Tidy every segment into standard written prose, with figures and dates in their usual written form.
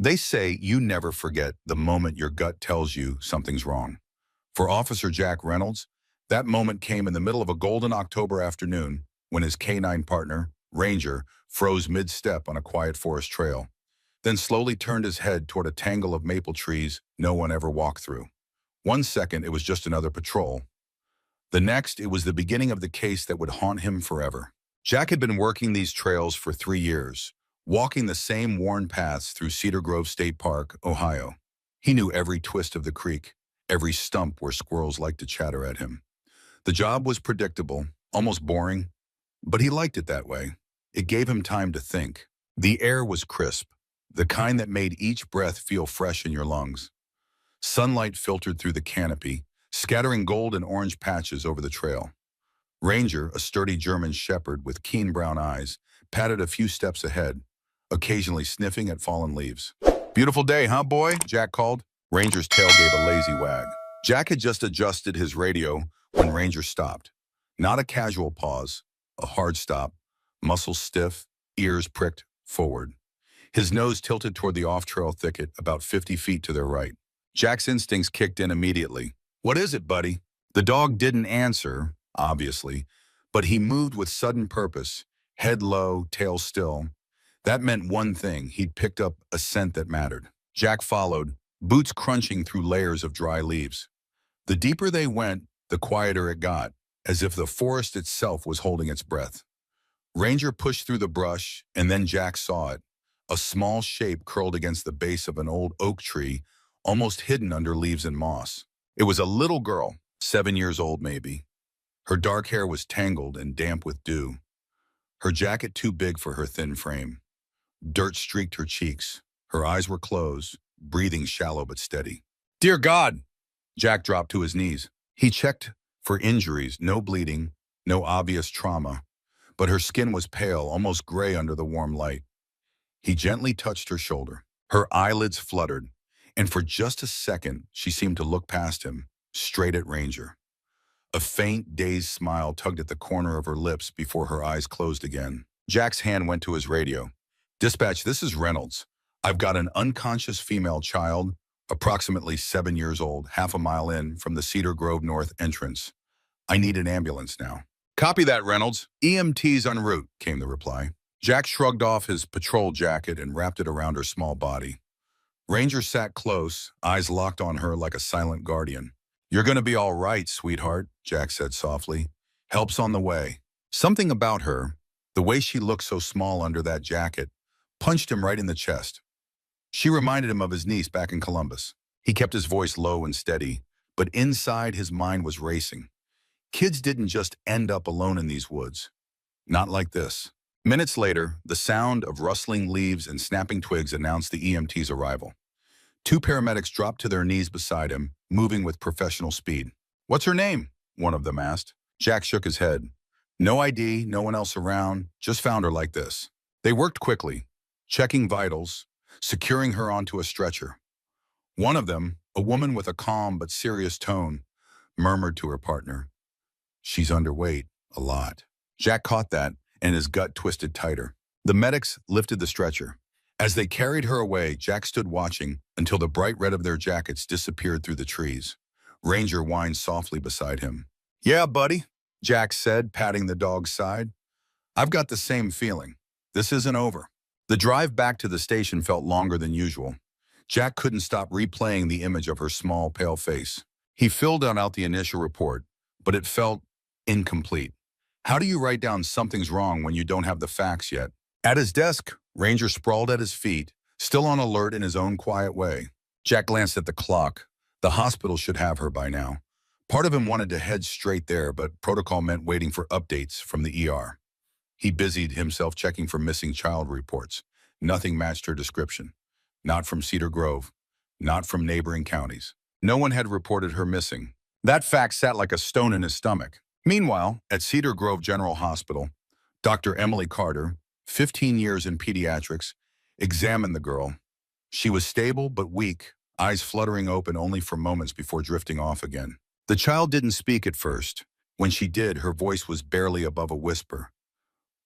They say you never forget the moment your gut tells you something's wrong. For Officer Jack Reynolds, that moment came in the middle of a golden October afternoon when his canine partner, Ranger, froze mid-step on a quiet forest trail, then slowly turned his head toward a tangle of maple trees no one ever walked through. 1 second, it was just another patrol. The next, it was the beginning of the case that would haunt him forever. Jack had been working these trails for 3 years, walking the same worn paths through Cedar Grove State Park, Ohio. He knew every twist of the creek, every stump where squirrels liked to chatter at him. The job was predictable, almost boring, but he liked it that way. It gave him time to think. The air was crisp, the kind that made each breath feel fresh in your lungs. Sunlight filtered through the canopy, scattering gold and orange patches over the trail. Ranger, a sturdy German shepherd with keen brown eyes, padded a few steps ahead, occasionally sniffing at fallen leaves. "Beautiful day, huh, boy?" Jack called. Ranger's tail gave a lazy wag. Jack had just adjusted his radio when Ranger stopped. Not a casual pause, a hard stop, muscles stiff, ears pricked forward. His nose tilted toward the off-trail thicket about 50 feet to their right. Jack's instincts kicked in immediately. "What is it, buddy?" The dog didn't answer, obviously, but he moved with sudden purpose, head low, tail still. That meant one thing: he'd picked up a scent that mattered. Jack followed, boots crunching through layers of dry leaves. The deeper they went, the quieter it got, as if the forest itself was holding its breath. Ranger pushed through the brush, and then Jack saw it. A small shape curled against the base of an old oak tree, almost hidden under leaves and moss. It was a little girl, 7 years old maybe. Her dark hair was tangled and damp with dew. Her jacket too big for her thin frame. Dirt streaked her cheeks. Her eyes were closed, breathing shallow but steady. "Dear God!" Jack dropped to his knees. He checked for injuries, no bleeding, no obvious trauma, but her skin was pale, almost gray under the warm light. He gently touched her shoulder. Her eyelids fluttered, and for just a second, she seemed to look past him, straight at Ranger. A faint, dazed smile tugged at the corner of her lips before her eyes closed again. Jack's hand went to his radio. "Dispatch, this is Reynolds. I've got an unconscious female child, approximately 7 years old, half a mile in from the Cedar Grove North entrance. I need an ambulance now." "Copy that, Reynolds. EMT's en route," came the reply. Jack shrugged off his patrol jacket and wrapped it around her small body. Ranger sat close, eyes locked on her like a silent guardian. "You're going to be all right, sweetheart," Jack said softly. "Help's on the way." Something about her, the way she looked so small under that jacket, punched him right in the chest. She reminded him of his niece back in Columbus. He kept his voice low and steady, but inside his mind was racing. Kids didn't just end up alone in these woods. Not like this. Minutes later, the sound of rustling leaves and snapping twigs announced the EMT's arrival. 2 paramedics dropped to their knees beside him, moving with professional speed. "What's her name?" one of them asked. Jack shook his head. "No ID, no one else around, just found her like this." They worked quickly, checking vitals, securing her onto a stretcher. One of them, a woman with a calm but serious tone, murmured to her partner, "She's underweight, a lot." Jack caught that, and his gut twisted tighter. The medics lifted the stretcher. As they carried her away, Jack stood watching until the bright red of their jackets disappeared through the trees. Ranger whined softly beside him. "Yeah, buddy," Jack said, patting the dog's side. "I've got the same feeling. This isn't over." The drive back to the station felt longer than usual. Jack couldn't stop replaying the image of her small, pale face. He filled out the initial report, but it felt incomplete. How do you write down something's wrong when you don't have the facts yet? At his desk, Ranger sprawled at his feet, still on alert in his own quiet way. Jack glanced at the clock. The hospital should have her by now. Part of him wanted to head straight there, but protocol meant waiting for updates from the ER. He busied himself checking for missing child reports. Nothing matched her description. Not from Cedar Grove. Not from neighboring counties. No one had reported her missing. That fact sat like a stone in his stomach. Meanwhile, at Cedar Grove General Hospital, Dr. Emily Carter, 15 years in pediatrics, examined the girl. She was stable but weak, eyes fluttering open only for moments before drifting off again. The child didn't speak at first. When she did, her voice was barely above a whisper.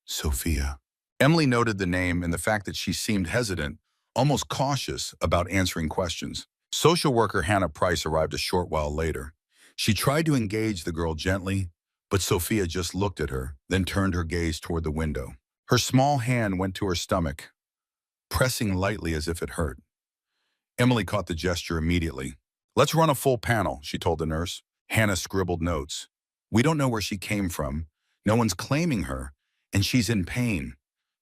"Sophia." Emily noted the name and the fact that she seemed hesitant, almost cautious about answering questions. Social worker Hannah Price arrived a short while later. She tried to engage the girl gently, but Sophia just looked at her, then turned her gaze toward the window. Her small hand went to her stomach, pressing lightly as if it hurt. Emily caught the gesture immediately. "Let's run a full panel," she told the nurse. Hannah scribbled notes. "We don't know where she came from. No one's claiming her, and she's in pain.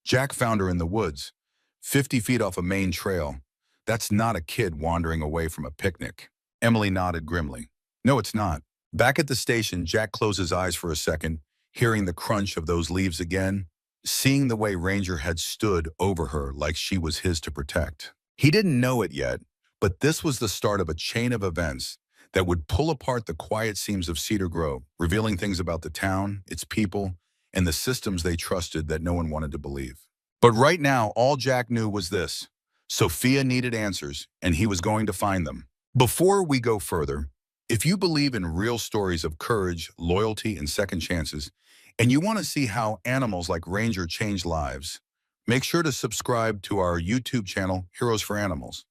Jack found her in the woods, 50 feet off a main trail. That's not a kid wandering away from a picnic." Emily nodded grimly. "No, it's not." Back at the station, Jack closed his eyes for a second, hearing the crunch of those leaves again, seeing the way Ranger had stood over her like she was his to protect. He didn't know it yet, but this was the start of a chain of events that would pull apart the quiet seams of Cedar Grove, revealing things about the town, its people, and the systems they trusted that no one wanted to believe. But right now, all Jack knew was this: Sophia needed answers, and he was going to find them. Before we go further, if you believe in real stories of courage, loyalty, and second chances, and you want to see how animals like Ranger change lives, make sure to subscribe to our YouTube channel, Heroes for Animals.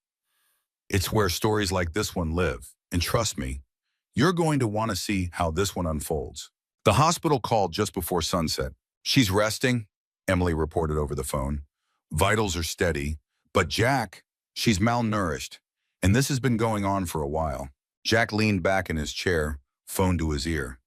It's where stories like this one live, and trust me, you're going to want to see how this one unfolds. The hospital called just before sunset. "She's resting," Emily reported over the phone. "Vitals are steady, but Jack, she's malnourished, and this has been going on for a while." Jack leaned back in his chair, phone to his ear.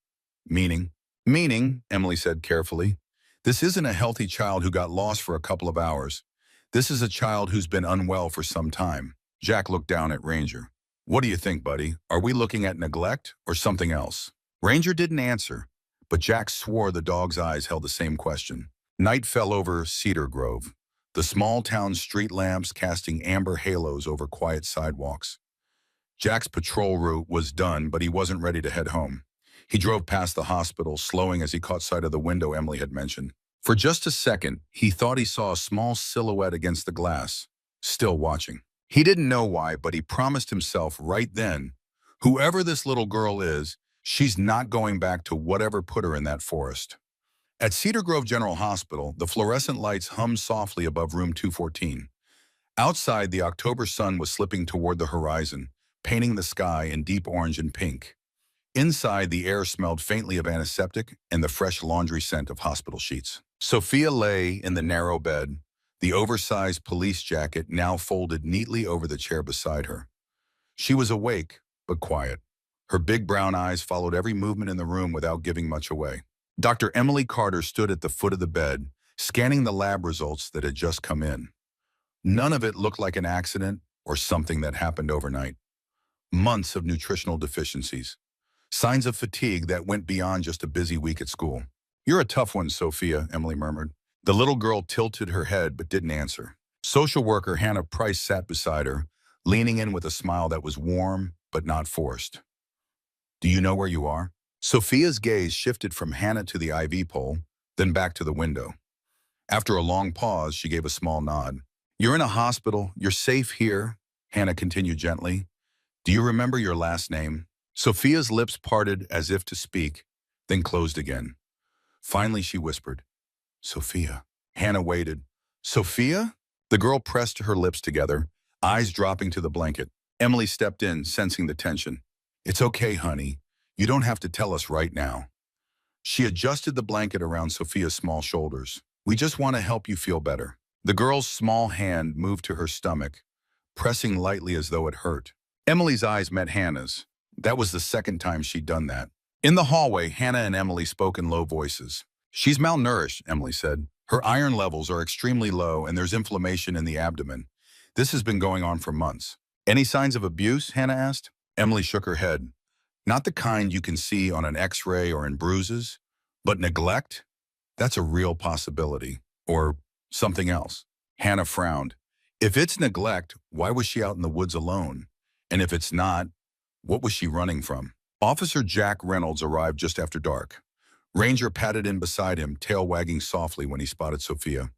"Meaning?" "Meaning," Emily said carefully, "this isn't a healthy child who got lost for a couple of hours. This is a child who's been unwell for some time." Jack looked down at Ranger. "What do you think, buddy? Are we looking at neglect or something else?" Ranger didn't answer, but Jack swore the dog's eyes held the same question. Night fell over Cedar Grove, the small town street lamps casting amber halos over quiet sidewalks. Jack's patrol route was done, but he wasn't ready to head home. He drove past the hospital, slowing as he caught sight of the window Emily had mentioned. For just a second, he thought he saw a small silhouette against the glass, still watching. He didn't know why, but he promised himself right then, whoever this little girl is, she's not going back to whatever put her in that forest. At Cedar Grove General Hospital, the fluorescent lights hummed softly above room 214. Outside, the October sun was slipping toward the horizon, painting the sky in deep orange and pink. Inside, the air smelled faintly of antiseptic and the fresh laundry scent of hospital sheets. Sophia lay in the narrow bed, the oversized police jacket now folded neatly over the chair beside her. She was awake, but quiet. Her big brown eyes followed every movement in the room without giving much away. Dr. Emily Carter stood at the foot of the bed, scanning the lab results that had just come in. None of it looked like an accident or something that happened overnight. Months of nutritional deficiencies. Signs of fatigue that went beyond just a busy week at school. "You're a tough one, Sophia," Emily murmured. The little girl tilted her head but didn't answer. Social worker Hannah Price sat beside her, leaning in with a smile that was warm but not forced. "Do you know where you are?" Sophia's gaze shifted from Hannah to the IV pole, then back to the window. After a long pause, she gave a small nod. "You're in a hospital. You're safe here," Hannah continued gently. "Do you remember your last name?" Sophia's lips parted as if to speak, then closed again. Finally, she whispered, "Sophia." Hannah waited. "Sophia?" The girl pressed her lips together, eyes dropping to the blanket. Emily stepped in, sensing the tension. "It's okay, honey. You don't have to tell us right now." She adjusted the blanket around Sophia's small shoulders. "We just want to help you feel better." The girl's small hand moved to her stomach, pressing lightly as though it hurt. Emily's eyes met Hannah's. That was the second time she'd done that. In the hallway, Hannah and Emily spoke in low voices. "She's malnourished," Emily said. "Her iron levels are extremely low and there's inflammation in the abdomen. This has been going on for months." "Any signs of abuse?" Hannah asked. Emily shook her head. "Not the kind you can see on an X-ray or in bruises, but neglect? That's a real possibility. Or something else." Hannah frowned. If it's neglect, why was she out in the woods alone? And if it's not, what was she running from? Officer Jack Reynolds arrived just after dark. Ranger patted in beside him, tail wagging softly when he spotted Sophia.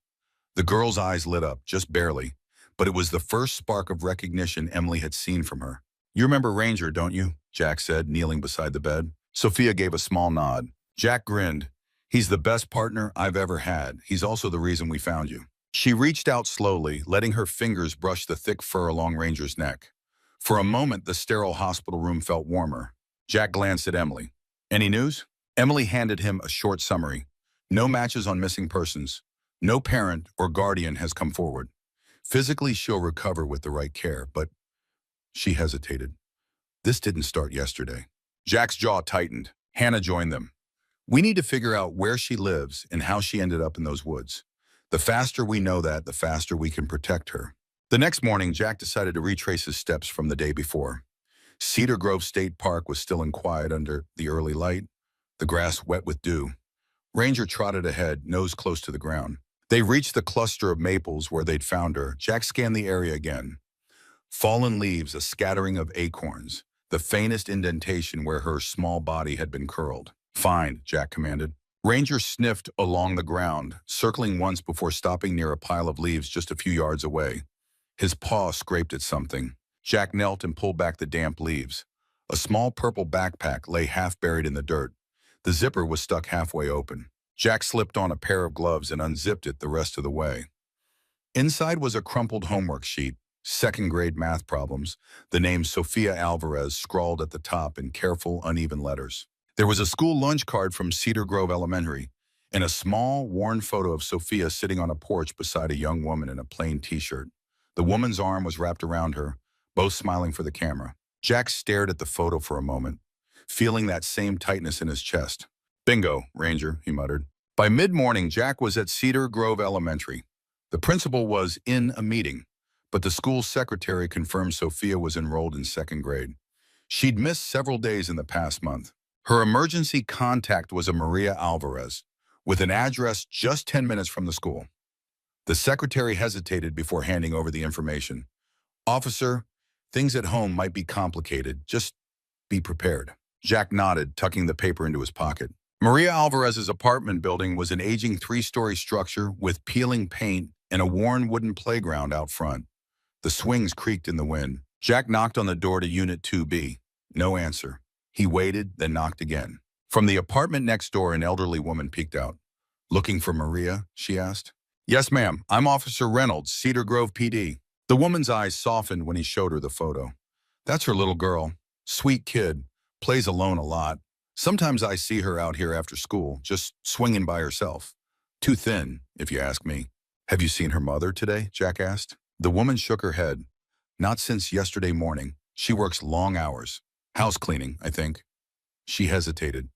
The girl's eyes lit up, just barely, but it was the first spark of recognition Emily had seen from her. "You remember Ranger, don't you?" Jack said, kneeling beside the bed. Sophia gave a small nod. Jack grinned. "He's the best partner I've ever had. He's also the reason we found you." She reached out slowly, letting her fingers brush the thick fur along Ranger's neck. For a moment, the sterile hospital room felt warmer. Jack glanced at Emily. Any news? Emily handed him a short summary. No matches on missing persons. No parent or guardian has come forward. Physically, she'll recover with the right care, but she hesitated. This didn't start yesterday. Jack's jaw tightened. Hannah joined them. We need to figure out where she lives and how she ended up in those woods. The faster we know that, the faster we can protect her. The next morning, Jack decided to retrace his steps from the day before. Cedar Grove State Park was still and quiet under the early light, the grass wet with dew. Ranger trotted ahead, nose close to the ground. They reached the cluster of maples where they'd found her. Jack scanned the area again. Fallen leaves, a scattering of acorns, the faintest indentation where her small body had been curled. Fine, Jack commanded. Ranger sniffed along the ground, circling once before stopping near a pile of leaves just a few yards away. His paw scraped at something. Jack knelt and pulled back the damp leaves. A small purple backpack lay half buried in the dirt. The zipper was stuck halfway open. Jack slipped on a pair of gloves and unzipped it the rest of the way. Inside was a crumpled homework sheet, second-grade math problems, the name Sofia Alvarez scrawled at the top in careful, uneven letters. There was a school lunch card from Cedar Grove Elementary and a small, worn photo of Sofia sitting on a porch beside a young woman in a plain t-shirt. The woman's arm was wrapped around her, both smiling for the camera. Jack stared at the photo for a moment, feeling that same tightness in his chest. Bingo, Ranger, he muttered. By mid-morning, Jack was at Cedar Grove Elementary. The principal was in a meeting, but the school secretary confirmed Sofia was enrolled in second grade. She'd missed several days in the past month. Her emergency contact was a Maria Alvarez, with an address just 10 minutes from the school. The secretary hesitated before handing over the information. Officer, things at home might be complicated. Just be prepared. Jack nodded, tucking the paper into his pocket. Maria Alvarez's apartment building was an aging three-story structure with peeling paint and a worn wooden playground out front. The swings creaked in the wind. Jack knocked on the door to Unit 2B. No answer. He waited, then knocked again. From the apartment next door, an elderly woman peeked out. Looking for Maria? She asked. Yes, ma'am. I'm Officer Reynolds, Cedar Grove PD. The woman's eyes softened when he showed her the photo. That's her little girl. Sweet kid. Plays alone a lot. Sometimes I see her out here after school, just swinging by herself. Too thin, if you ask me. Have you seen her mother today? Jack asked. The woman shook her head. Not since yesterday morning. She works long hours. House cleaning, I think. She hesitated.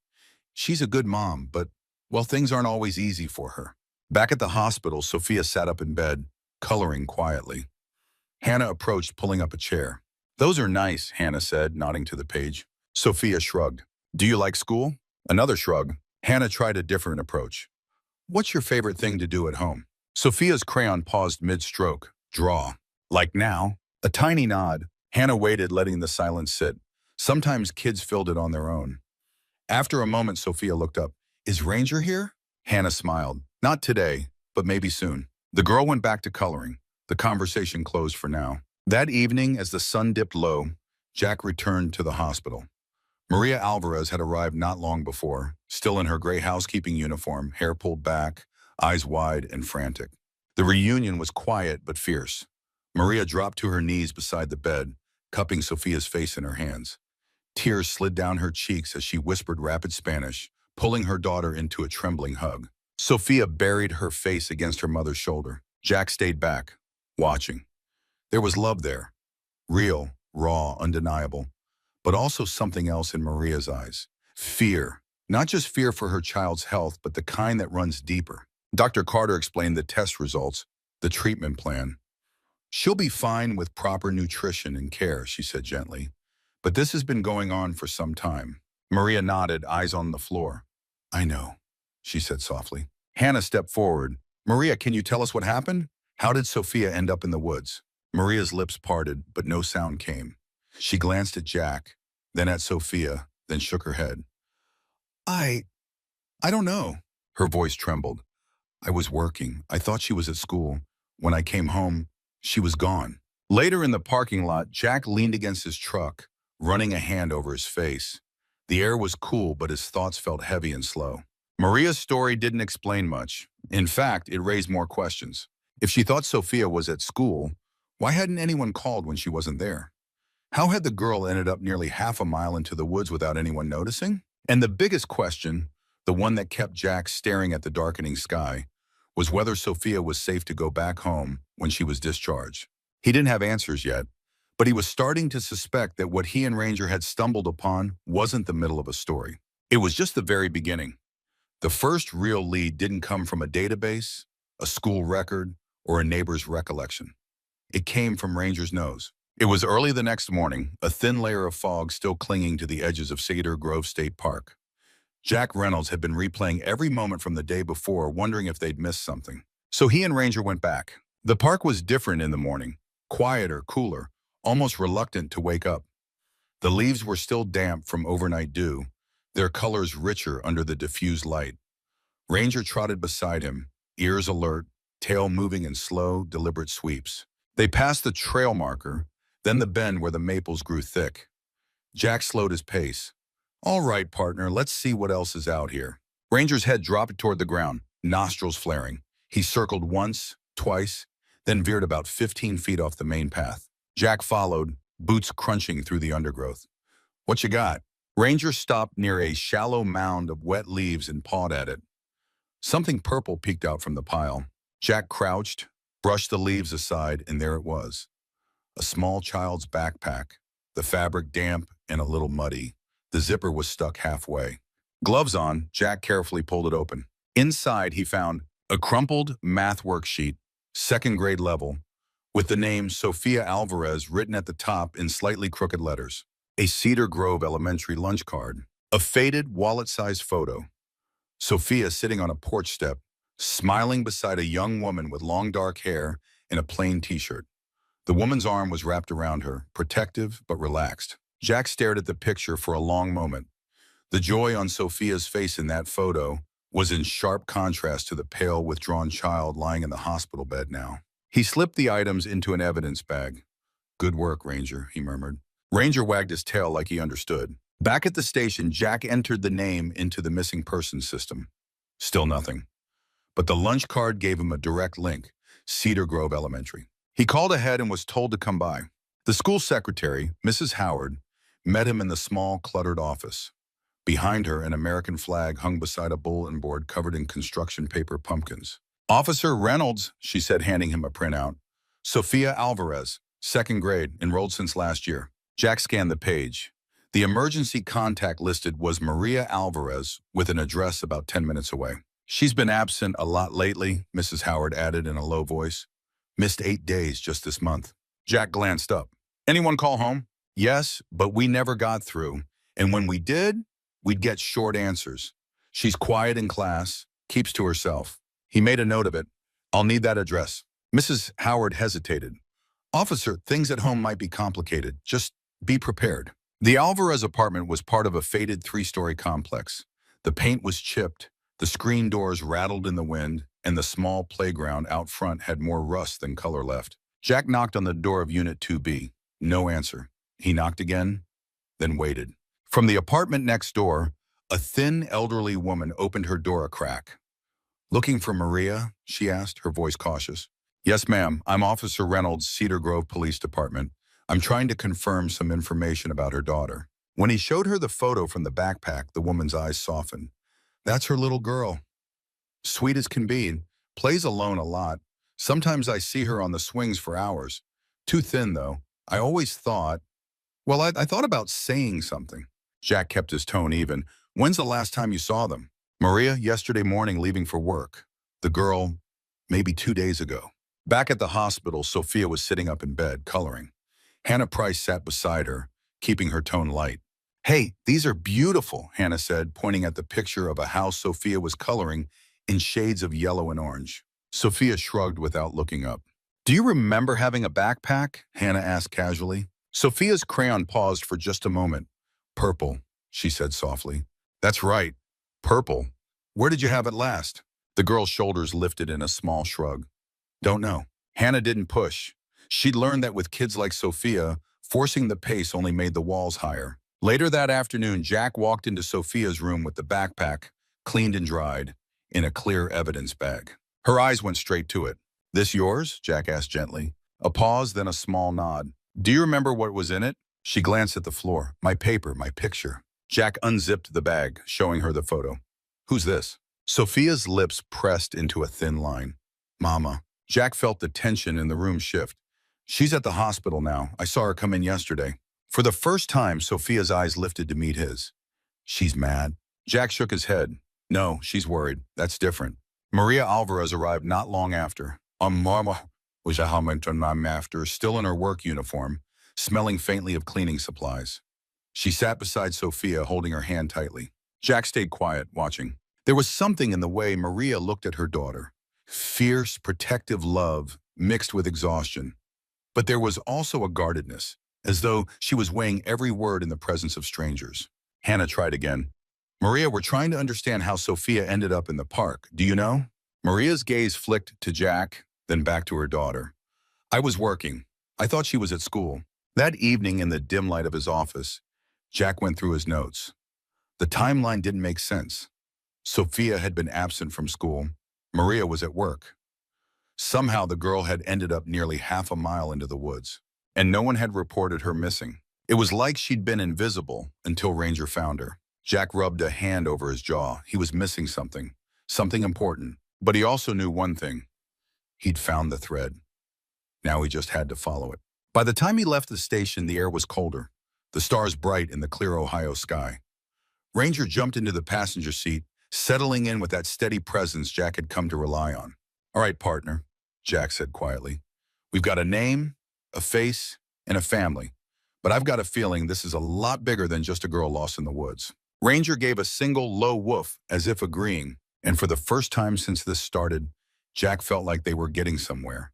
She's a good mom, but, well, things aren't always easy for her. Back at the hospital, Sofia sat up in bed, coloring quietly. Hannah approached, pulling up a chair. Those are nice, Hannah said, nodding to the page. Sofia shrugged. Do you like school? Another shrug. Hannah tried a different approach. What's your favorite thing to do at home? Sophia's crayon paused mid-stroke. Draw. Like now? A tiny nod. Hannah waited, letting the silence sit. Sometimes kids filled it on their own. After a moment, Sofia looked up. Is Ranger here? Hannah smiled. Not today, but maybe soon. The girl went back to coloring. The conversation closed for now. That evening, as the sun dipped low, Jack returned to the hospital. Maria Alvarez had arrived not long before, still in her gray housekeeping uniform, hair pulled back, eyes wide and frantic. The reunion was quiet but fierce. Maria dropped to her knees beside the bed, cupping Sofia's face in her hands. Tears slid down her cheeks as she whispered rapid Spanish, pulling her daughter into a trembling hug. Sofia buried her face against her mother's shoulder. Jack stayed back, watching. There was love there. Real, raw, undeniable. But also something else in Maria's eyes. Fear. Not just fear for her child's health, but the kind that runs deeper. Dr. Carter explained the test results, the treatment plan. She'll be fine with proper nutrition and care, she said gently. But this has been going on for some time. Maria nodded, eyes on the floor. I know, she said softly. Hannah stepped forward. Maria, can you tell us what happened? How did Sofia end up in the woods? Maria's lips parted, but no sound came. She glanced at Jack, then at Sofia, then shook her head. I don't know. Her voice trembled. I was working. I thought she was at school. When I came home, she was gone. Later in the parking lot, Jack leaned against his truck, running a hand over his face. The air was cool, but his thoughts felt heavy and slow. Maria's story didn't explain much. In fact, it raised more questions. If she thought Sophia was at school, why hadn't anyone called when she wasn't there? How had the girl ended up nearly half a mile into the woods without anyone noticing? And the biggest question, the one that kept Jack staring at the darkening sky, was whether Sophia was safe to go back home when she was discharged. He didn't have answers yet, but he was starting to suspect that what he and Ranger had stumbled upon wasn't the middle of a story. It was just the very beginning. The first real lead didn't come from a database, a school record, or a neighbor's recollection. It came from Ranger's nose. It was early the next morning, a thin layer of fog still clinging to the edges of Cedar Grove State Park. Jack Reynolds had been replaying every moment from the day before, wondering if they'd missed something. So he and Ranger went back. The park was different in the morning, quieter, cooler, almost reluctant to wake up. The leaves were still damp from overnight dew, their colors richer under the diffused light. Ranger trotted beside him, ears alert, tail moving in slow, deliberate sweeps. They passed the trail marker, then the bend where the maples grew thick. Jack slowed his pace. All right, partner, let's see what else is out here. Ranger's head dropped toward the ground, nostrils flaring. He circled once, twice, then veered about 15 feet off the main path. Jack followed, boots crunching through the undergrowth. What you got? Ranger stopped near a shallow mound of wet leaves and pawed at it. Something purple peeked out from the pile. Jack crouched, brushed the leaves aside, and there it was. A small child's backpack, the fabric damp and a little muddy. The zipper was stuck halfway. Gloves on, Jack carefully pulled it open. Inside, he found a crumpled math worksheet, second grade level, with the name Sophia Alvarez written at the top in slightly crooked letters. A Cedar Grove Elementary lunch card, a faded wallet-sized photo. Sophia sitting on a porch step, smiling beside a young woman with long dark hair and a plain t-shirt. The woman's arm was wrapped around her, protective but relaxed. Jack stared at the picture for a long moment. The joy on Sophia's face in that photo was in sharp contrast to the pale, withdrawn child lying in the hospital bed now. He slipped the items into an evidence bag. Good work, Ranger, he murmured. Ranger wagged his tail like he understood. Back at the station, Jack entered the name into the missing persons system. Still nothing. But the lunch card gave him a direct link, Cedar Grove Elementary. He called ahead and was told to come by. The school secretary, Mrs. Howard, met him in the small, cluttered office. Behind her, an American flag hung beside a bulletin board covered in construction paper pumpkins. Officer Reynolds, she said, handing him a printout. Sophia Alvarez, second grade, enrolled since last year. Jack scanned the page. The emergency contact listed was Maria Alvarez with an address about 10 minutes away. She's been absent a lot lately, Mrs. Howard added in a low voice. Missed 8 days just this month. Jack glanced up. Anyone call home? Yes, but we never got through. And when we did, we'd get short answers. She's quiet in class, keeps to herself. He made a note of it. I'll need that address. Mrs. Howard hesitated. Officer, things at home might be complicated. Just be prepared. The Alvarez apartment was part of a faded 3-story complex. The paint was chipped, the screen doors rattled in the wind, and the small playground out front had more rust than color left. Jack knocked on the door of Unit 2B. No answer. He knocked again, then waited. From the apartment next door, a thin, elderly woman opened her door a crack. Looking for Maria? She asked, her voice cautious. Yes, ma'am. I'm Officer Reynolds, Cedar Grove Police Department. I'm trying to confirm some information about her daughter. When he showed her the photo from the backpack, the woman's eyes softened. That's her little girl. Sweet as can be. Plays alone a lot. Sometimes I see her on the swings for hours. Too thin, though. I always thought... Well, I thought about saying something. Jack kept his tone even. When's the last time you saw them? Maria, yesterday morning leaving for work. The girl, maybe 2 days ago. Back at the hospital, Sophia was sitting up in bed, coloring. Hannah Price sat beside her, keeping her tone light. Hey, these are beautiful, Hannah said, pointing at the picture of a house Sophia was coloring in shades of yellow and orange. Sophia shrugged without looking up. Do you remember having a backpack? Hannah asked casually. Sophia's crayon paused for just a moment. Purple, she said softly. That's right, purple. Where did you have it last? The girl's shoulders lifted in a small shrug. Don't know. Hannah didn't push. She'd learned that with kids like Sophia, forcing the pace only made the walls higher. Later that afternoon, Jack walked into Sophia's room with the backpack, cleaned and dried, in a clear evidence bag. Her eyes went straight to it. This yours? Jack asked gently. A pause, then a small nod. Do you remember what was in it? She glanced at the floor. My paper, my picture. Jack unzipped the bag, showing her the photo. Who's this? Sophia's lips pressed into a thin line. Mama. Jack felt the tension in the room shift. She's at the hospital now. I saw her come in yesterday. For the first time, Sophia's eyes lifted to meet his. She's mad. Jack shook his head. No, she's worried. That's different. Maria Alvarez arrived not long after. Mama was a Hamilton after, still in her work uniform, smelling faintly of cleaning supplies. She sat beside Sophia, holding her hand tightly. Jack stayed quiet, watching. There was something in the way Maria looked at her daughter. Fierce, protective love mixed with exhaustion. But there was also a guardedness, as though she was weighing every word in the presence of strangers. Hannah tried again. Maria, we're trying to understand how Sophia ended up in the park. Do you know? Maria's gaze flicked to Jack, then back to her daughter. I was working. I thought she was at school. That evening in the dim light of his office, Jack went through his notes. The timeline didn't make sense. Sophia had been absent from school. Maria was at work. Somehow the girl had ended up nearly half a mile into the woods, and no one had reported her missing. It was like she'd been invisible until Ranger found her. Jack rubbed a hand over his jaw. He was missing something important. But he also knew one thing. He'd found the thread. Now he just had to follow it. By the time he left the station, the air was colder, the stars bright in the clear Ohio sky. Ranger jumped into the passenger seat, settling in with that steady presence Jack had come to rely on. All right, partner, Jack said quietly. We've got a name, a face, and a family. But I've got a feeling this is a lot bigger than just a girl lost in the woods. Ranger gave a single low woof, as if agreeing, and for the first time since this started, Jack felt like they were getting somewhere.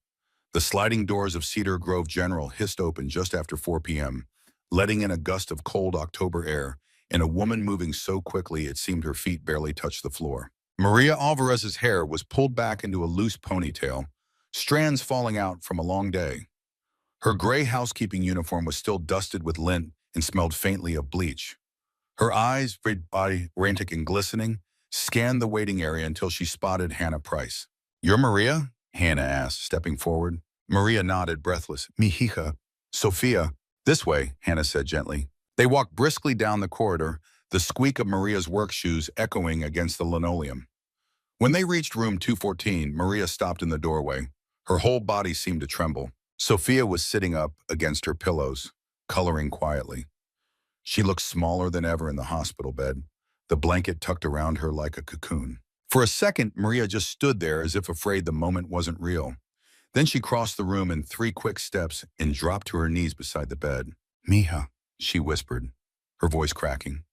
The sliding doors of Cedar Grove General hissed open just after 4 p.m., letting in a gust of cold October air, and a woman moving so quickly it seemed her feet barely touched the floor. Maria Alvarez's hair was pulled back into a loose ponytail, strands falling out from a long day. Her gray housekeeping uniform was still dusted with lint and smelled faintly of bleach. Her eyes, body frantic and glistening, scanned the waiting area until she spotted Hannah Price. You're Maria? Hannah asked, stepping forward. Maria nodded, breathless. Mi hija. Sophia. This way, Hannah said gently. They walked briskly down the corridor, the squeak of Maria's work shoes echoing against the linoleum. When they reached room 214, Maria stopped in the doorway. Her whole body seemed to tremble. Sophia was sitting up against her pillows, coloring quietly. She looked smaller than ever in the hospital bed, the blanket tucked around her like a cocoon. For a second, Maria just stood there as if afraid the moment wasn't real. Then she crossed the room in 3 quick steps and dropped to her knees beside the bed. Mija, she whispered, her voice cracking.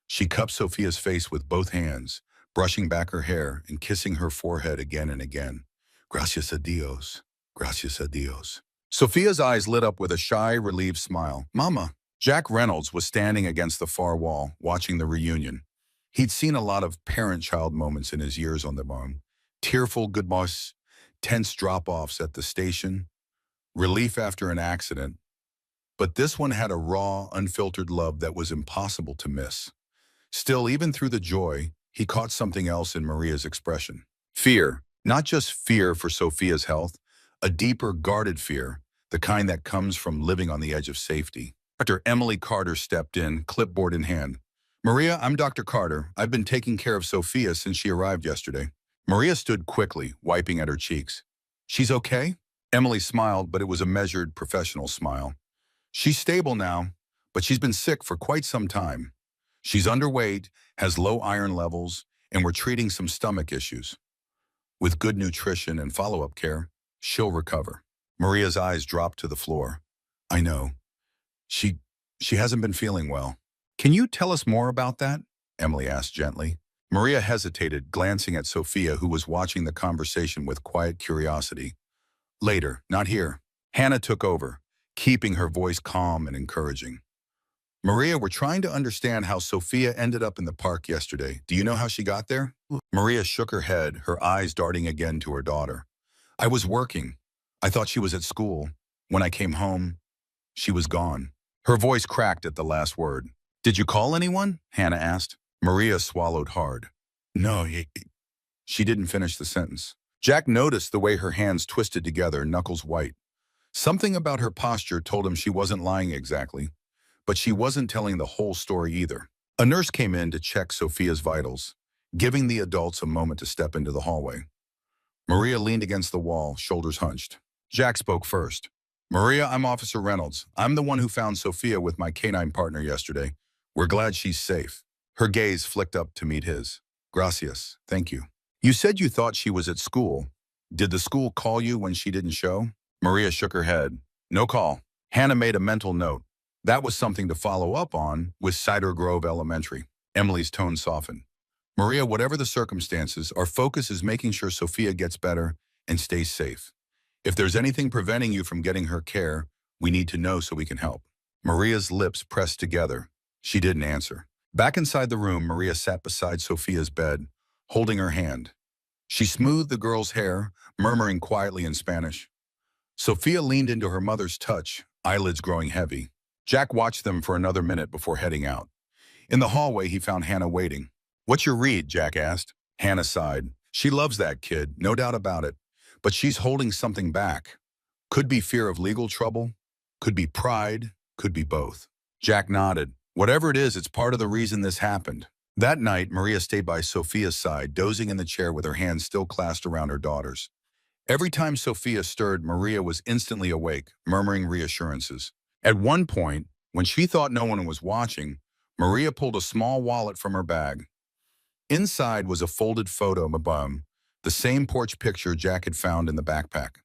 She cupped Sophia's face with both hands, brushing back her hair and kissing her forehead again and again. Gracias a Dios, gracias a Dios. Sophia's eyes lit up with a shy, relieved smile. Mama. Jack Reynolds was standing against the far wall, watching the reunion. He'd seen a lot of parent-child moments in his years on the farm. Tearful goodbyes, tense drop-offs at the station, relief after an accident. But this one had a raw, unfiltered love that was impossible to miss. Still, even through the joy, he caught something else in Maria's expression. Fear, not just fear for Sophia's health, a deeper, guarded fear, the kind that comes from living on the edge of safety. Dr. Emily Carter stepped in, clipboard in hand. Maria, I'm Dr. Carter. I've been taking care of Sophia since she arrived yesterday. Maria stood quickly, wiping at her cheeks. She's okay? Emily smiled, but it was a measured, professional smile. She's stable now, but she's been sick for quite some time. She's underweight, has low iron levels, and we're treating some stomach issues. With good nutrition and follow-up care, she'll recover. Maria's eyes dropped to the floor. I know. She hasn't been feeling well. Can you tell us more about that? Emily asked gently. Maria hesitated, glancing at Sophia, who was watching the conversation with quiet curiosity. Later, not here. Hannah took over, keeping her voice calm and encouraging. Maria, we're trying to understand how Sophia ended up in the park yesterday. Do you know how she got there? Maria shook her head, her eyes darting again to her daughter. I was working. I thought she was at school. When I came home, she was gone. Her voice cracked at the last word. Did you call anyone? Hannah asked. Maria swallowed hard. No, she didn't finish the sentence. Jack noticed the way her hands twisted together, knuckles white. Something about her posture told him she wasn't lying exactly, but she wasn't telling the whole story either. A nurse came in to check Sophia's vitals, giving the adults a moment to step into the hallway. Maria leaned against the wall, shoulders hunched. Jack spoke first. "Maria, I'm Officer Reynolds. I'm the one who found Sophia with my canine partner yesterday. We're glad she's safe." Her gaze flicked up to meet his. "Gracias. Thank you. You said you thought she was at school. Did the school call you when she didn't show?" Maria shook her head. "No call." Hannah made a mental note. That was something to follow up on with Cider Grove Elementary. Emily's tone softened. "Maria, whatever the circumstances, our focus is making sure Sophia gets better and stays safe. If there's anything preventing you from getting her care, we need to know so we can help." Maria's lips pressed together. She didn't answer. Back inside the room, Maria sat beside Sophia's bed, holding her hand. She smoothed the girl's hair, murmuring quietly in Spanish. Sophia leaned into her mother's touch, eyelids growing heavy. Jack watched them for another minute before heading out. In the hallway, he found Hannah waiting. "What's your read?" Jack asked. Hannah sighed. "She loves that kid, no doubt about it. But she's holding something back. Could be fear of legal trouble, could be pride, could be both." Jack nodded. "Whatever it is, it's part of the reason this happened." That night, Maria stayed by Sophia's side, dozing in the chair with her hands still clasped around her daughter's. Every time Sophia stirred, Maria was instantly awake, murmuring reassurances. At one point, when she thought no one was watching, Maria pulled a small wallet from her bag. Inside was a folded photo album, the same porch picture Jack had found in the backpack.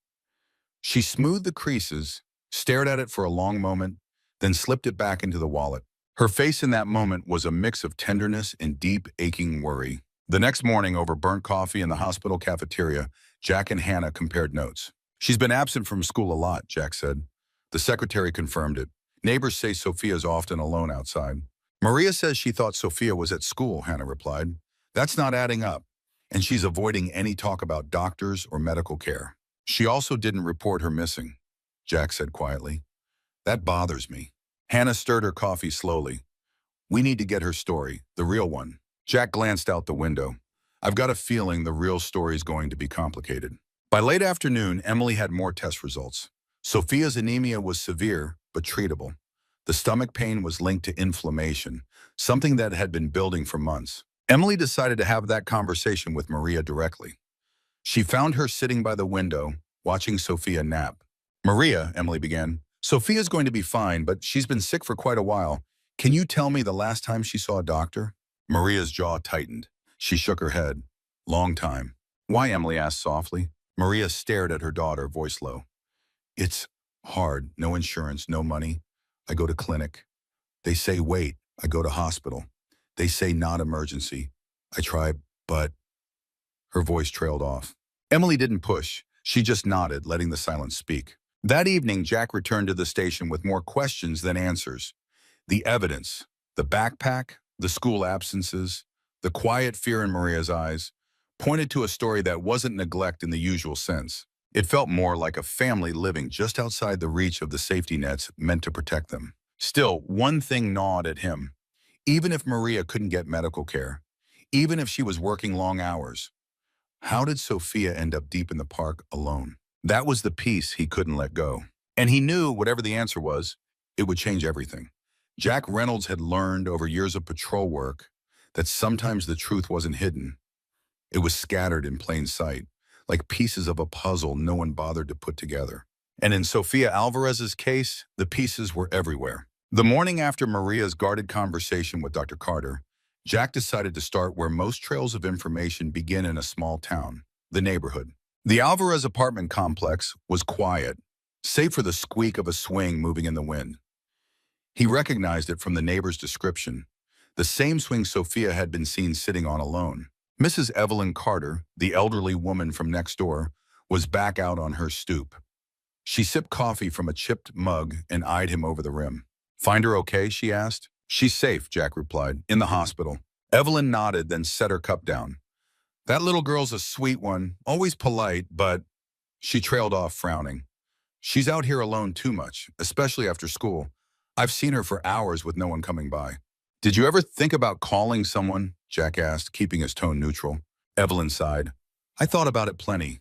She smoothed the creases, stared at it for a long moment, then slipped it back into the wallet. Her face in that moment was a mix of tenderness and deep, aching worry. The next morning, over burnt coffee in the hospital cafeteria, Jack and Hannah compared notes. "She's been absent from school a lot," Jack said. The secretary confirmed it. "Neighbors say Sophia's often alone outside." "Maria says she thought Sophia was at school," Hannah replied. "That's not adding up. And she's avoiding any talk about doctors or medical care." "She also didn't report her missing," Jack said quietly. "That bothers me." Hannah stirred her coffee slowly. "We need to get her story, the real one." Jack glanced out the window. "I've got a feeling the real story's going to be complicated." By late afternoon, Emily had more test results. Sophia's anemia was severe, but treatable. The stomach pain was linked to inflammation, something that had been building for months. Emily decided to have that conversation with Maria directly. She found her sitting by the window, watching Sophia nap. "Maria," Emily began, "Sophia's going to be fine, but she's been sick for quite a while. Can you tell me the last time she saw a doctor?" Maria's jaw tightened. She shook her head. "Long time." "Why?" Emily asked softly. Maria stared at her daughter, voice low. "It's hard. No insurance, no money. I go to clinic. They say wait. I go to hospital. They say not emergency. I try, but..." Her voice trailed off. Emily didn't push. She just nodded, letting the silence speak. That evening, Jack returned to the station with more questions than answers. The evidence, the backpack, the school absences, the quiet fear in Maria's eyes, pointed to a story that wasn't neglect in the usual sense. It felt more like a family living just outside the reach of the safety nets meant to protect them. Still, one thing gnawed at him. Even if Maria couldn't get medical care, even if she was working long hours, how did Sophia end up deep in the park alone? That was the piece he couldn't let go. And he knew whatever the answer was, it would change everything. Jack Reynolds had learned over years of patrol work that sometimes the truth wasn't hidden. It was scattered in plain sight, like pieces of a puzzle no one bothered to put together. And in Sofia Alvarez's case, the pieces were everywhere. The morning after Maria's guarded conversation with Dr. Carter, Jack decided to start where most trails of information begin in a small town, the neighborhood. The Alvarez apartment complex was quiet, save for the squeak of a swing moving in the wind. He recognized it from the neighbor's description, the same swing Sophia had been seen sitting on alone. Mrs. Evelyn Carter, the elderly woman from next door, was back out on her stoop. She sipped coffee from a chipped mug and eyed him over the rim. "Find her okay?" she asked. "She's safe," Jack replied, "in the hospital." Evelyn nodded, then set her cup down. "That little girl's a sweet one, always polite, but..." She trailed off, frowning. "She's out here alone too much, especially after school. I've seen her for hours with no one coming by." "Did you ever think about calling someone?" Jack asked, keeping his tone neutral. Evelyn sighed. I thought about it plenty,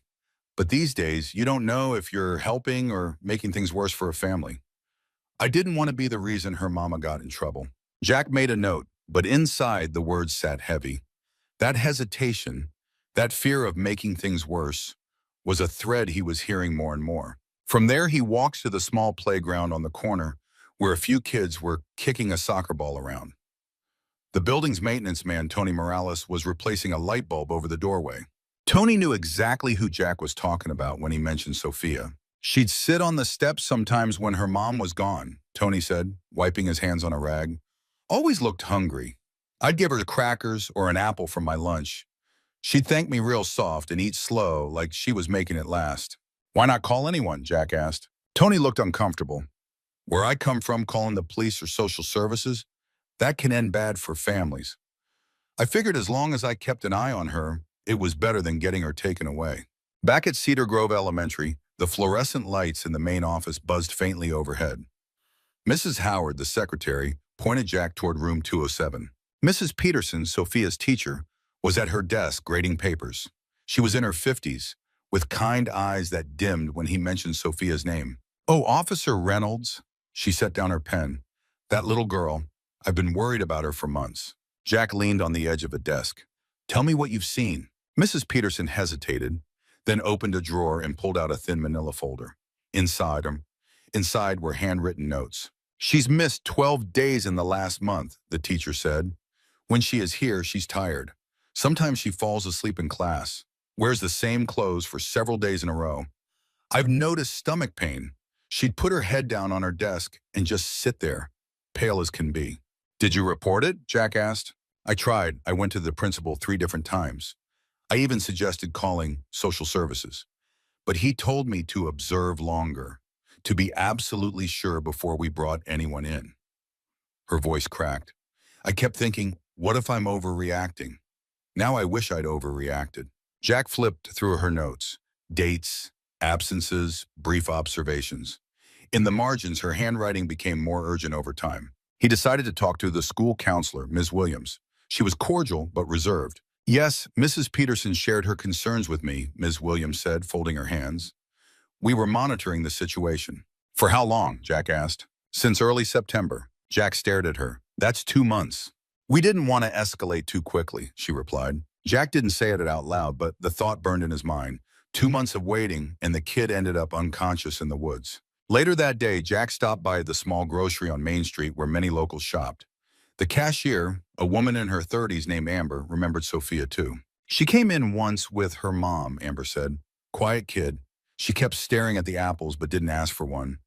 but these days you don't know if you're helping or making things worse for a family. I didn't want to be the reason her mama got in trouble. Jack made a note, but inside the words sat heavy. That hesitation, that fear of making things worse, was a thread he was hearing more and more. From there, he walked to the small playground on the corner where a few kids were kicking a soccer ball around. The building's maintenance man, Tony Morales, was replacing a light bulb over the doorway. Tony knew exactly who Jack was talking about when he mentioned Sophia. She'd sit on the steps sometimes when her mom was gone, Tony said, wiping his hands on a rag. Always looked hungry. I'd give her crackers or an apple for my lunch. She'd thank me real soft and eat slow, like she was making it last. Why not call anyone? Jack asked. Tony looked uncomfortable. Where I come from, calling the police or social services, that can end bad for families. I figured as long as I kept an eye on her, it was better than getting her taken away. Back at Cedar Grove Elementary, the fluorescent lights in the main office buzzed faintly overhead. Mrs. Howard, the secretary, pointed Jack toward room 207. Mrs. Peterson, Sophia's teacher, was at her desk grading papers. She was in her 50s, with kind eyes that dimmed when he mentioned Sophia's name. Oh, Officer Reynolds. She set down her pen. That little girl. I've been worried about her for months. Jack leaned on the edge of a desk. Tell me what you've seen. Mrs. Peterson hesitated, then opened a drawer and pulled out a thin manila folder. Inside were handwritten notes. She's missed 12 days in the last month, the teacher said. When she is here, she's tired. Sometimes she falls asleep in class, wears the same clothes for several days in a row. I've noticed stomach pain. She'd put her head down on her desk and just sit there, pale as can be. Did you report it? Jack asked. I tried. I went to the principal 3 different times. I even suggested calling social services. But he told me to observe longer, to be absolutely sure before we brought anyone in. Her voice cracked. I kept thinking, what if I'm overreacting? Now I wish I'd overreacted. Jack flipped through her notes. Dates, absences, brief observations. In the margins, her handwriting became more urgent over time. He decided to talk to the school counselor, Ms. Williams. She was cordial but reserved. Yes, Mrs. Peterson shared her concerns with me, Ms. Williams said, folding her hands. We were monitoring the situation. For how long? Jack asked. Since early September. Jack stared at her. That's 2 months. We didn't want to escalate too quickly, she replied. Jack didn't say it out loud, but the thought burned in his mind. 2 months of waiting, and the kid ended up unconscious in the woods. Later that day, Jack stopped by the small grocery on Main Street where many locals shopped. The cashier, a woman in her 30s named Amber, remembered Sophia too. She came in once with her mom, Amber said. Quiet kid. She kept staring at the apples but didn't ask for one.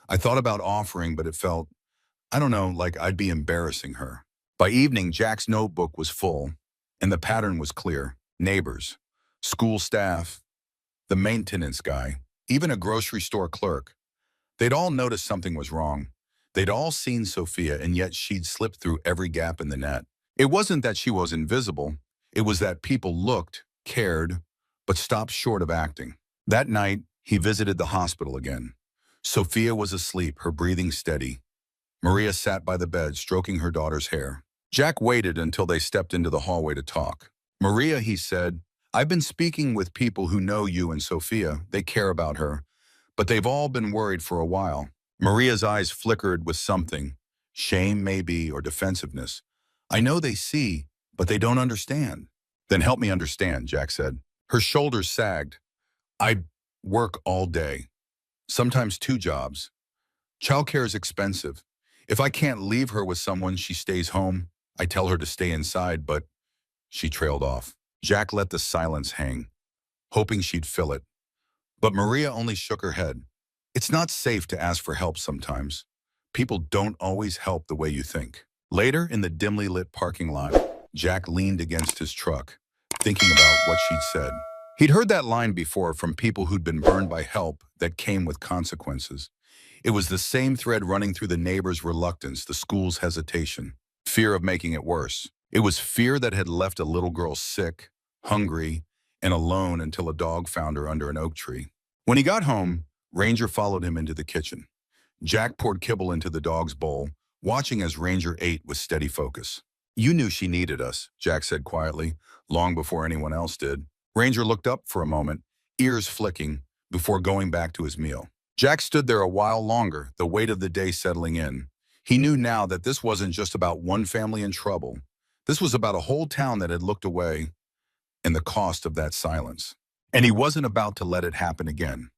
I thought about offering, but it felt, I don't know, like I'd be embarrassing her. By evening, Jack's notebook was full, and the pattern was clear. Neighbors, school staff, the maintenance guy, even a grocery store clerk. They'd all noticed something was wrong. They'd all seen Sophia, and yet she'd slipped through every gap in the net. It wasn't that she was invisible. It was that people looked, cared, but stopped short of acting. That night, he visited the hospital again. Sophia was asleep, her breathing steady. Maria sat by the bed, stroking her daughter's hair. Jack waited until they stepped into the hallway to talk. Maria, he said, I've been speaking with people who know you and Sophia. They care about her, but they've all been worried for a while. Maria's eyes flickered with something, shame maybe, or defensiveness. I know they see, but they don't understand. Then help me understand, Jack said. Her shoulders sagged. I work all day, sometimes 2 jobs. Childcare is expensive. If I can't leave her with someone, she stays home. I tell her to stay inside, but she trailed off. Jack let the silence hang, hoping she'd fill it. But Maria only shook her head. It's not safe to ask for help sometimes. People don't always help the way you think. Later, in the dimly lit parking lot, Jack leaned against his truck, thinking about what she'd said. He'd heard that line before from people who'd been burned by help that came with consequences. It was the same thread running through the neighbor's reluctance, the school's hesitation, fear of making it worse. It was fear that had left a little girl sick, hungry, and alone until a dog found her under an oak tree. When he got home, Ranger followed him into the kitchen. Jack poured kibble into the dog's bowl, watching as Ranger ate with steady focus. You knew she needed us, Jack said quietly, long before anyone else did. Ranger looked up for a moment, ears flicking, before going back to his meal. Jack stood there a while longer, the weight of the day settling in. He knew now that this wasn't just about one family in trouble. This was about a whole town that had looked away, and the cost of that silence. And he wasn't about to let it happen again.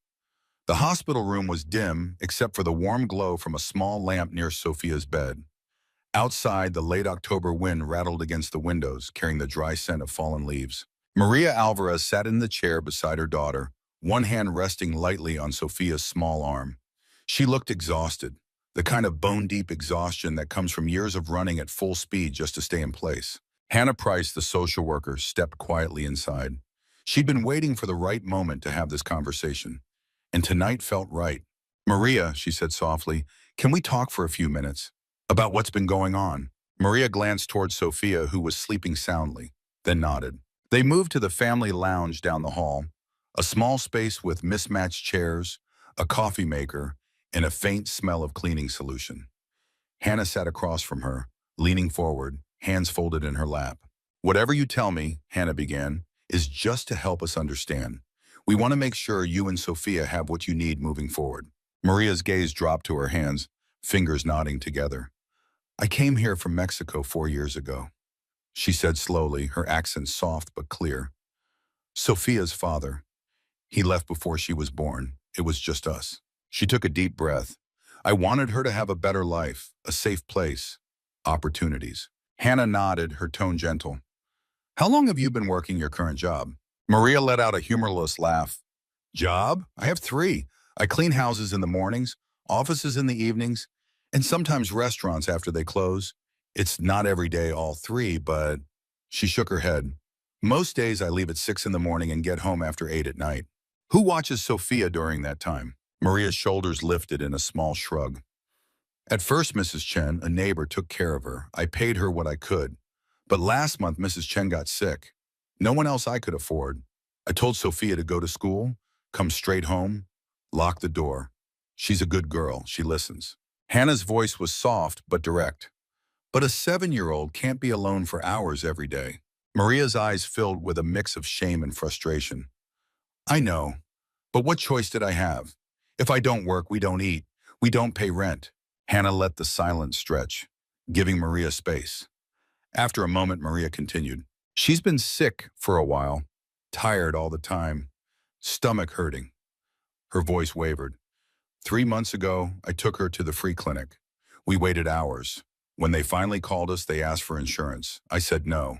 The hospital room was dim, except for the warm glow from a small lamp near Sophia's bed. Outside, the late October wind rattled against the windows, carrying the dry scent of fallen leaves. Maria Alvarez sat in the chair beside her daughter, one hand resting lightly on Sophia's small arm. She looked exhausted, the kind of bone-deep exhaustion that comes from years of running at full speed just to stay in place. Hannah Price, the social worker, stepped quietly inside. She'd been waiting for the right moment to have this conversation, and tonight felt right. "Maria," she said softly, "can we talk for a few minutes about what's been going on?" Maria glanced towards Sophia, who was sleeping soundly, then nodded. They moved to the family lounge down the hall, a small space with mismatched chairs, a coffee maker, and a faint smell of cleaning solution. Hannah sat across from her, leaning forward, hands folded in her lap. "Whatever you tell me," Hannah began, "is just to help us understand. We want to make sure you and Sophia have what you need moving forward." Maria's gaze dropped to her hands, fingers knotting together. "I came here from Mexico 4 years ago," she said slowly, her accent soft but clear. "Sophia's father. He left before she was born. It was just us." She took a deep breath. "I wanted her to have a better life, a safe place, opportunities." Hannah nodded, her tone gentle. "How long have you been working your current job?" Maria let out a humorless laugh. "Job? I have 3. I clean houses in the mornings, offices in the evenings, and sometimes restaurants after they close. It's not every day all 3, but..." She shook her head. "Most days I leave at 6 in the morning and get home after 8 at night." "Who watches Sophia during that time?" Maria's shoulders lifted in a small shrug. "At first, Mrs. Chen, a neighbor, took care of her. I paid her what I could. But last month, Mrs. Chen got sick. No one else I could afford. I told Sophia to go to school, come straight home, lock the door. She's a good girl. She listens." Hannah's voice was soft but direct. "But a 7-year-old can't be alone for hours every day." Maria's eyes filled with a mix of shame and frustration. "I know, but what choice did I have? If I don't work, we don't eat. We don't pay rent." Hannah let the silence stretch, giving Maria space. After a moment, Maria continued. "She's been sick for a while, tired all the time, stomach hurting." Her voice wavered. 3 months ago, I took her to the free clinic. We waited hours. When they finally called us, they asked for insurance. I said no.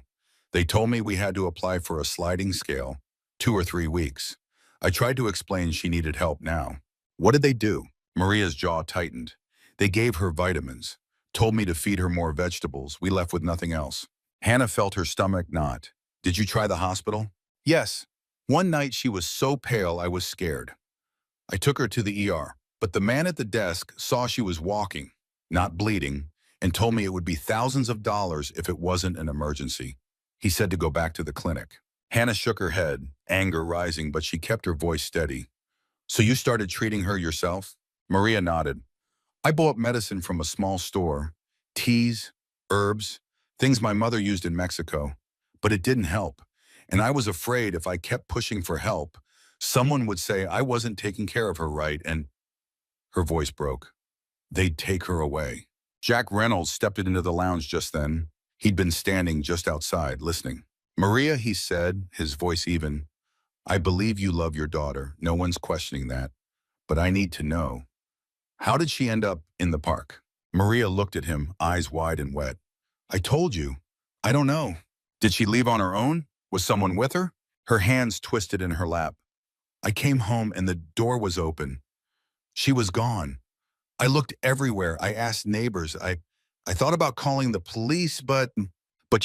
They told me we had to apply for a sliding scale, 2 or 3 weeks. I tried to explain she needed help now. What did they do? Maria's jaw tightened. They gave her vitamins, told me to feed her more vegetables. We left with nothing else. Hannah felt her stomach knot. Did you try the hospital? Yes. One night she was so pale I was scared. I took her to the ER, but the man at the desk saw she was walking, not bleeding, and told me it would be thousands of dollars if it wasn't an emergency. He said to go back to the clinic. Hannah shook her head, anger rising, but she kept her voice steady. So you started treating her yourself? Maria nodded. I bought medicine from a small store, teas, herbs, things my mother used in Mexico, but it didn't help. And I was afraid if I kept pushing for help, someone would say I wasn't taking care of her right, and her voice broke. They'd take her away. Jack Reynolds stepped into the lounge just then. He'd been standing just outside, listening. Maria, he said, his voice even, I believe you love your daughter. No one's questioning that. But I need to know. How did she end up in the park? Maria looked at him, eyes wide and wet. I told you. I don't know. Did she leave on her own? Was someone with her? Her hands twisted in her lap. I came home and the door was open. She was gone. I looked everywhere. I asked neighbors. I thought about calling the police, but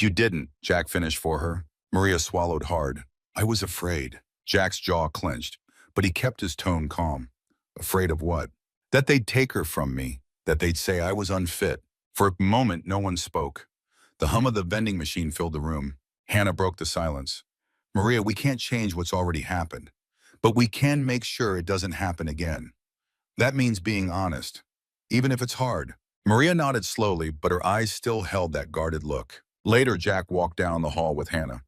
you didn't, Jack finished for her. Maria swallowed hard. I was afraid. Jack's jaw clenched, but he kept his tone calm. Afraid of what? That they'd take her from me, that they'd say I was unfit. For a moment, no one spoke. The hum of the vending machine filled the room. Hannah broke the silence. Maria, we can't change what's already happened, but we can make sure it doesn't happen again. That means being honest, even if it's hard. Maria nodded slowly, but her eyes still held that guarded look. Later, Jack walked down the hall with Hannah.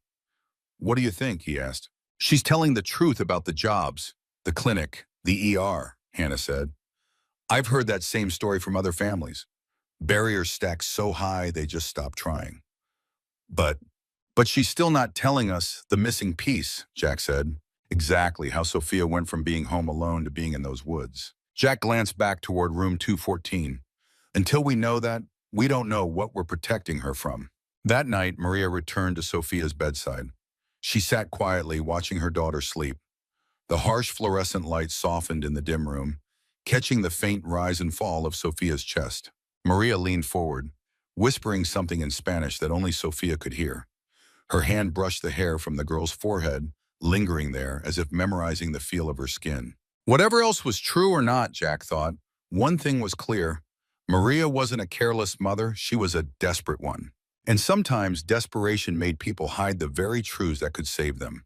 What do you think? He asked. She's telling the truth about the jobs, the clinic, the ER, Hannah said. I've heard that same story from other families. Barriers stacked so high they just stopped trying. But, but she's still not telling us the missing piece, Jack said. Exactly how Sophia went from being home alone to being in those woods. Jack glanced back toward room 214. Until we know that, we don't know what we're protecting her from. That night, Maria returned to Sophia's bedside. She sat quietly, watching her daughter sleep. The harsh fluorescent light softened in the dim room, catching the faint rise and fall of Sophia's chest. Maria leaned forward, whispering something in Spanish that only Sophia could hear. Her hand brushed the hair from the girl's forehead, lingering there as if memorizing the feel of her skin. Whatever else was true or not, Jack thought, one thing was clear. Maria wasn't a careless mother, she was a desperate one. And sometimes desperation made people hide the very truths that could save them.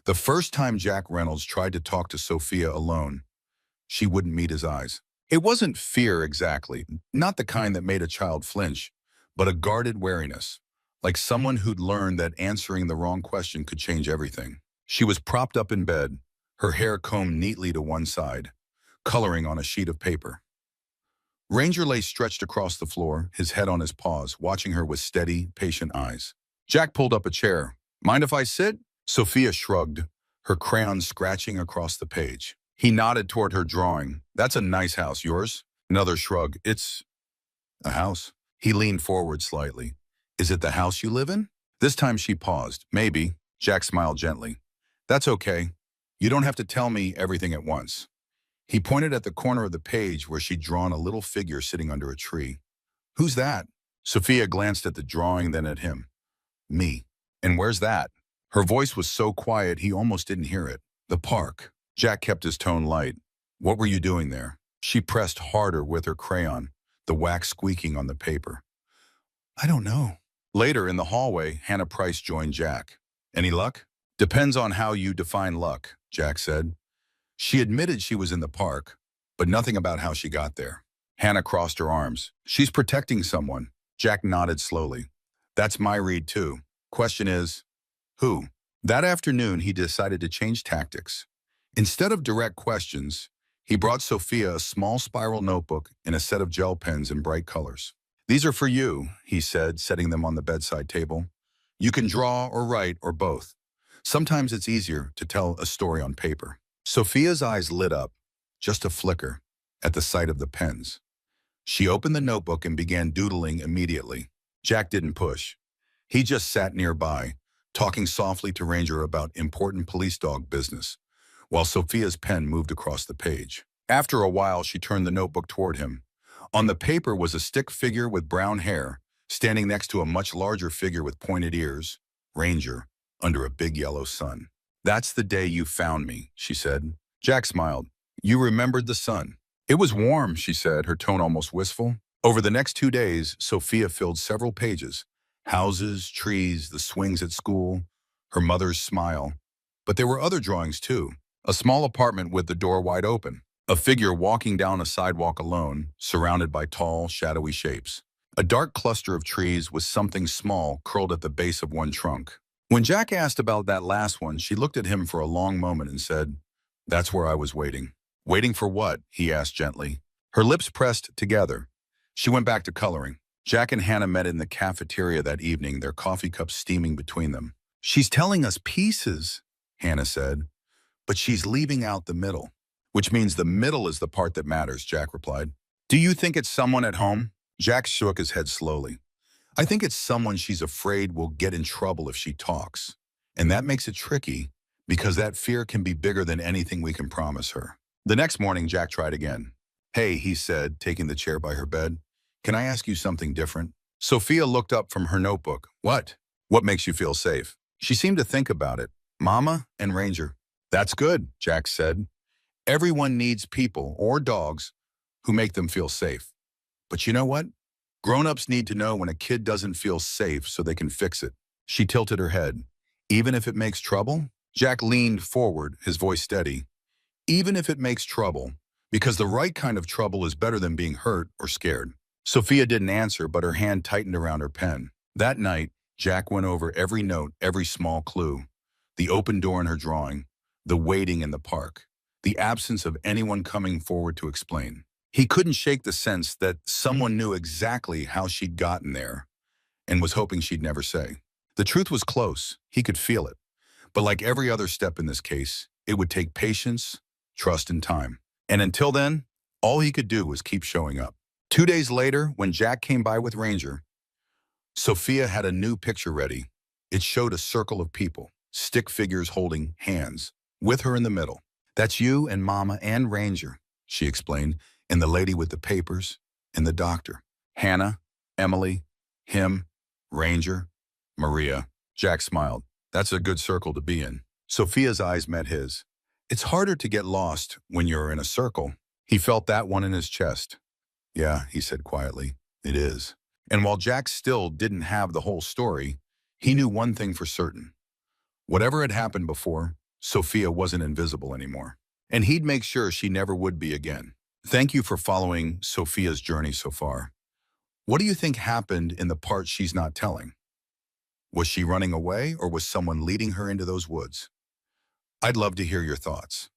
The first time Jack Reynolds tried to talk to Sophia alone, she wouldn't meet his eyes. It wasn't fear exactly, not the kind that made a child flinch, but a guarded wariness, like someone who'd learned that answering the wrong question could change everything. She was propped up in bed, her hair combed neatly to one side, coloring on a sheet of paper. Ranger lay stretched across the floor, his head on his paws, watching her with steady, patient eyes. Jack pulled up a chair. Mind if I sit? Sophia shrugged, her crayon scratching across the page. He nodded toward her drawing. That's a nice house. Yours? Another shrug. It's a house. He leaned forward slightly. Is it the house you live in? This time she paused. Maybe. Jack smiled gently. That's okay. You don't have to tell me everything at once. He pointed at the corner of the page where she'd drawn a little figure sitting under a tree. Who's that? Sophia glanced at the drawing, then at him. Me. And where's that? Her voice was so quiet he almost didn't hear it. The park. Jack kept his tone light. What were you doing there? She pressed harder with her crayon, the wax squeaking on the paper. I don't know. Later in the hallway, Hannah Price joined Jack. Any luck? Depends on how you define luck, Jack said. She admitted she was in the park, but nothing about how she got there. Hannah crossed her arms. She's protecting someone. Jack nodded slowly. That's my read too. Question is, who? That afternoon, he decided to change tactics. Instead of direct questions, he brought Sophia a small spiral notebook and a set of gel pens in bright colors. These are for you, he said, setting them on the bedside table. You can draw or write or both. Sometimes it's easier to tell a story on paper. Sophia's eyes lit up, just a flicker, at the sight of the pens. She opened the notebook and began doodling immediately. Jack didn't push. He just sat nearby, talking softly to Ranger about important police dog business, while Sophia's pen moved across the page. After a while, she turned the notebook toward him. On the paper was a stick figure with brown hair, standing next to a much larger figure with pointed ears, Ranger, under a big yellow sun. That's the day you found me, she said. Jack smiled. You remembered the sun. It was warm, she said, her tone almost wistful. Over the next 2 days, Sophia filled several pages. Houses, trees, the swings at school, her mother's smile. But there were other drawings too. A small apartment with the door wide open. A figure walking down a sidewalk alone, surrounded by tall, shadowy shapes. A dark cluster of trees with something small curled at the base of one trunk. When Jack asked about that last one, she looked at him for a long moment and said, That's where I was waiting. Waiting for what? He asked gently. Her lips pressed together. She went back to coloring. Jack and Hannah met in the cafeteria that evening, their coffee cups steaming between them. She's telling us pieces, Hannah said, but she's leaving out the middle. Which means the middle is the part that matters, Jack replied. Do you think it's someone at home? Jack shook his head slowly. I think it's someone she's afraid will get in trouble if she talks. And that makes it tricky, because that fear can be bigger than anything we can promise her. The next morning, Jack tried again. Hey, he said, taking the chair by her bed. Can I ask you something different? Sophia looked up from her notebook. What? What makes you feel safe? She seemed to think about it. Mama and Ranger. That's good, Jack said. Everyone needs people, or dogs, who make them feel safe. But you know what? Grown-ups need to know when a kid doesn't feel safe so they can fix it. She tilted her head. Even if it makes trouble? Jack leaned forward, his voice steady. Even if it makes trouble, because the right kind of trouble is better than being hurt or scared. Sophia didn't answer, but her hand tightened around her pen. That night, Jack went over every note, every small clue. The open door in her drawing, the waiting in the park, the absence of anyone coming forward to explain. He couldn't shake the sense that someone knew exactly how she'd gotten there and was hoping she'd never say. The truth was close. He could feel it. But like every other step in this case, it would take patience, trust, and time. And until then, all he could do was keep showing up. 2 days later, when Jack came by with Ranger, Sophia had a new picture ready. It showed a circle of people, stick figures holding hands, with her in the middle. "That's you and Mama and Ranger," she explained, "and the lady with the papers, and the doctor. Hannah, Emily, him, Ranger, Maria." Jack smiled. "That's a good circle to be in." Sophia's eyes met his. "It's harder to get lost when you're in a circle." He felt that one in his chest. "Yeah," he said quietly, "it is." And while Jack still didn't have the whole story, he knew one thing for certain. Whatever had happened before, Sophia wasn't invisible anymore. And he'd make sure she never would be again. Thank you for following Sophia's journey so far. What do you think happened in the part she's not telling? Was she running away, or was someone leading her into those woods? I'd love to hear your thoughts.